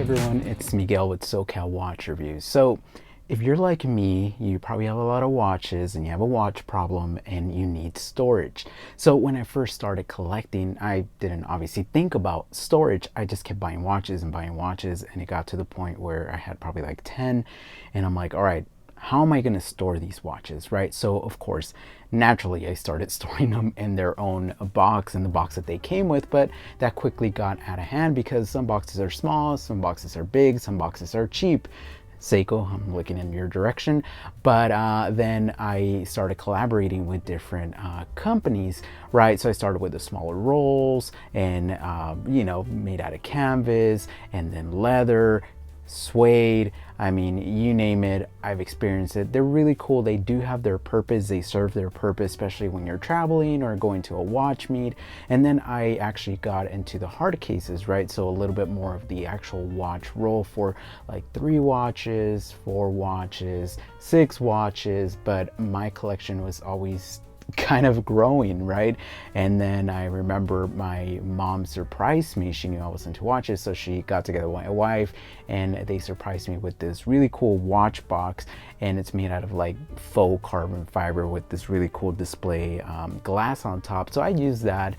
everyone, it's Miguel with SoCal Watch Reviews. So if you're like me, you probably have a lot of watches and you have a watch problem and you need storage. So when I first started collecting, I didn't obviously think about storage. I just kept buying watches and it got to the point where I had probably like 10 and I'm like, all right, how am I going to store these watches, right? So of course, naturally I started storing them in their own box, in the box that they came with, but that quickly got out of hand because some boxes are small, some boxes are big, some boxes are cheap. Seiko, I'm looking in your direction. But then I started collaborating with different companies, right? So I started with the smaller rolls and, made out of canvas and then leather, suede. I mean, you name it, I've experienced it. They're really cool. They do have their purpose. They serve their purpose, especially when you're traveling or going to a watch meet. And then I actually got into the hard cases, right? So a little bit more of the actual watch roll for like 3 watches, 4 watches, 6 watches. But my collection was always kind of growing, right? And then I remember my mom surprised me. She knew I was into watches, so she got together with my wife and they surprised me with this really cool watch box, and it's made out of like faux carbon fiber with this really cool display glass on top. So I used that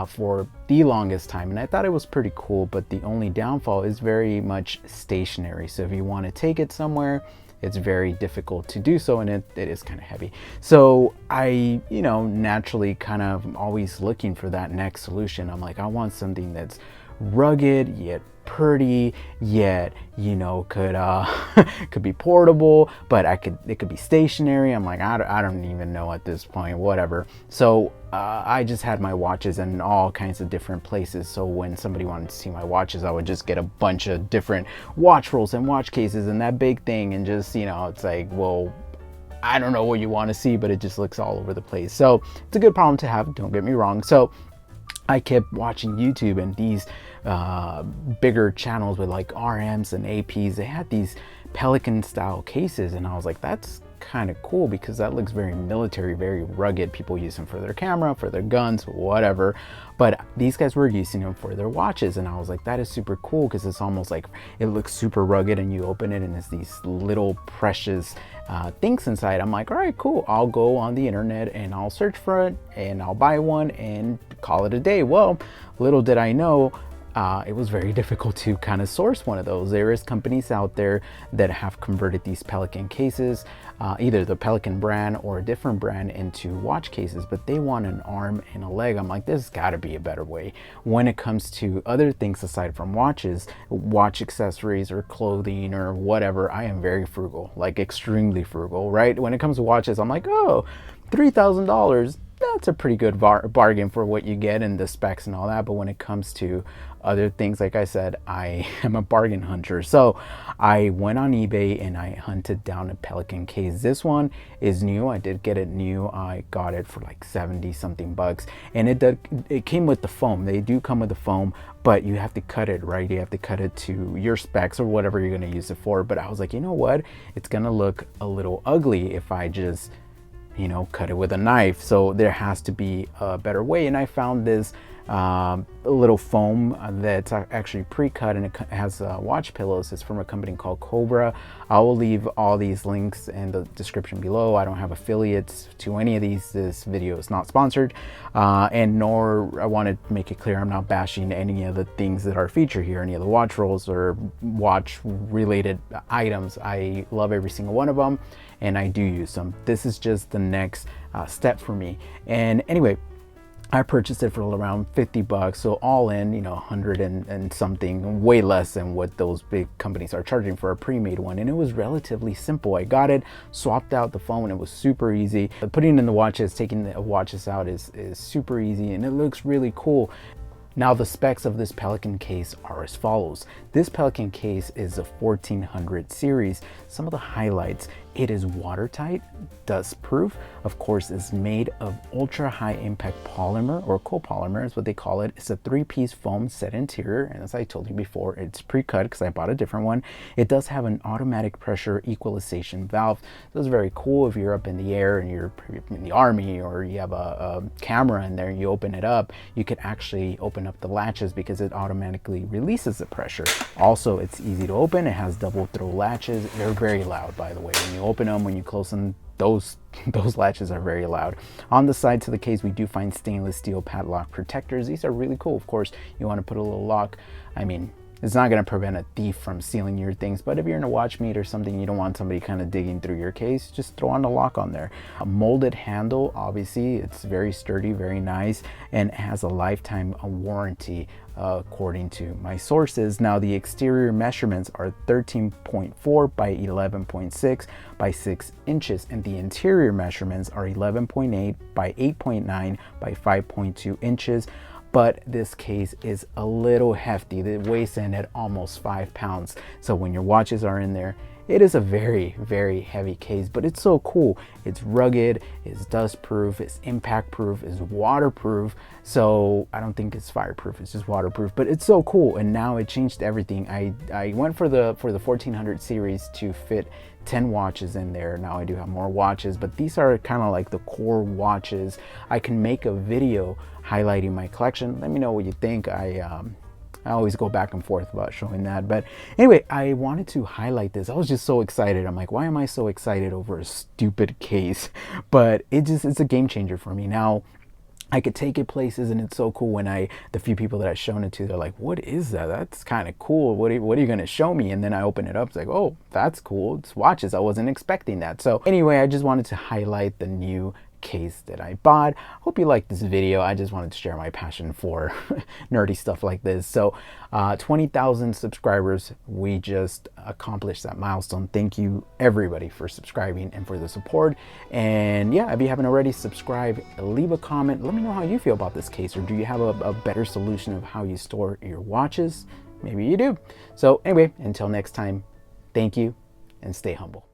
for the longest time and I thought it was pretty cool, but the only downfall is very much stationary. So if you want to take it somewhere, it's very difficult to do so, and it is kind of heavy. So I, naturally kind of always looking for that next solution. I'm like, I want something that's rugged yet pretty, yet could could be portable, but it could be stationary. I'm like, I don't even know at this point, whatever. So I just had my watches in all kinds of different places. So when somebody wanted to see my watches, I would just get a bunch of different watch rolls and watch cases and that big thing, and just it's like, well, I don't know what you want to see, but it just looks all over the place. So it's a good problem to have, don't get me wrong. So I kept watching YouTube, and these bigger channels with like RMs and APs, they had these Pelican style cases, and I was like, that's kind of cool because that looks very military, very rugged. People use them for their camera, for their guns, whatever, but these guys were using them for their watches, and I was like, that is super cool because it's almost like it looks super rugged, and you open it and it's these little precious things inside. I'm like, all right, cool, I'll go on the internet and I'll search for it and I'll buy one and call it a day. Well, little did I know, it was very difficult to kind of source one of those. There is companies out there that have converted these Pelican cases, either the Pelican brand or a different brand, into watch cases, but they want an arm and a leg. I'm like, there's got to be a better way. When it comes to other things aside from watches, watch accessories or clothing or whatever, I am very frugal, like extremely frugal, right? When it comes to watches, I'm like, oh, $3,000. That's a pretty good bargain for what you get and the specs and all that. But when it comes to other things, like I said, I am a bargain hunter. So I went on eBay and I hunted down a Pelican case. This one is new. I did get it new. I got it for like 70 something bucks, and it came with the foam. They do come with the foam, but you have to cut it, right? You have to cut it to your specs or whatever you're going to use it for. But I was like, you know what? It's going to look a little ugly if I just cut it with a knife. So there has to be a better way, and I found this little foam that's actually pre-cut, and it has watch pillows. It's from a company called Cobra. I will leave all these links in the description below. I don't have affiliates to any of these. This video is not sponsored, and nor I want to make it clear I'm not bashing any of the things that are featured here, any of the watch rolls or watch related items. I love every single one of them, and I do use them. This is just the next step for me. And anyway, I purchased it for around 50 bucks. So all in, 100 and something, way less than what those big companies are charging for a pre-made one. And it was relatively simple. I got it, swapped out the phone. It was super easy. Putting in the watches, taking the watches out is super easy, and it looks really cool. Now the specs of this Pelican case are as follows. This Pelican case is a 1400 series. Some of the highlights, It is watertight, dust proof. Of course, it's made of ultra high impact polymer, or copolymer is what they call it. It's a 3-piece foam set interior, and as I told you before, it's pre-cut because I bought a different one. It does have an automatic pressure equalization valve. So it's very cool if you're up in the air and you're in the army, or you have a camera in there and you open it up, you could actually open up the latches because it automatically releases the pressure. Also, it's easy to open. It has double throw latches. They're very loud, by the way. When you open them, when you close them, those latches are very loud. On the sides of the case, we do find stainless steel padlock protectors. These are really cool. Of course, you want to put a little lock. I mean, it's not going to prevent a thief from stealing your things, but if you're in a watch meet or something, you don't want somebody kind of digging through your case, just throw on the lock on there. A molded handle, obviously, it's very sturdy, very nice, and it has a lifetime warranty according to my sources. Now, the exterior measurements are 13.4 by 11.6 by 6 inches, and the interior measurements are 11.8 by 8.9 by 5.2 inches. But this case is a little hefty. It weighs in at almost 5 pounds. So when your watches are in there, it is a very, very heavy case, but it's so cool. It's rugged, it's dust proof, it's impact proof, it's waterproof. So I don't think it's fireproof, it's just waterproof, but it's so cool. And now it changed everything. I went for the 1400 series to fit 10 watches in there. Now I do have more watches, but these are kind of like the core watches. I can make a video highlighting my collection. Let me know what you think. I always go back and forth about showing that, but anyway, I wanted to highlight this. I was just so excited. I'm like, why am I so excited over a stupid case? But it's a game changer for me. Now I could take it places, and it's so cool when the few people that I've shown it to, they're like, what is that? That's kind of cool. What are you going to show me? And then I open it up. It's like, oh, that's cool. It's watches. I wasn't expecting that. So anyway, I just wanted to highlight the new case that I bought. Hope you liked this video. I just wanted to share my passion for nerdy stuff like this. So 20,000 subscribers, we just accomplished that milestone. Thank you everybody for subscribing and for the support. And yeah, if you haven't already, subscribe, leave a comment, let me know how you feel about this case, or do you have a better solution of how you store your watches? Maybe you do. So anyway, until next time, thank you and stay humble.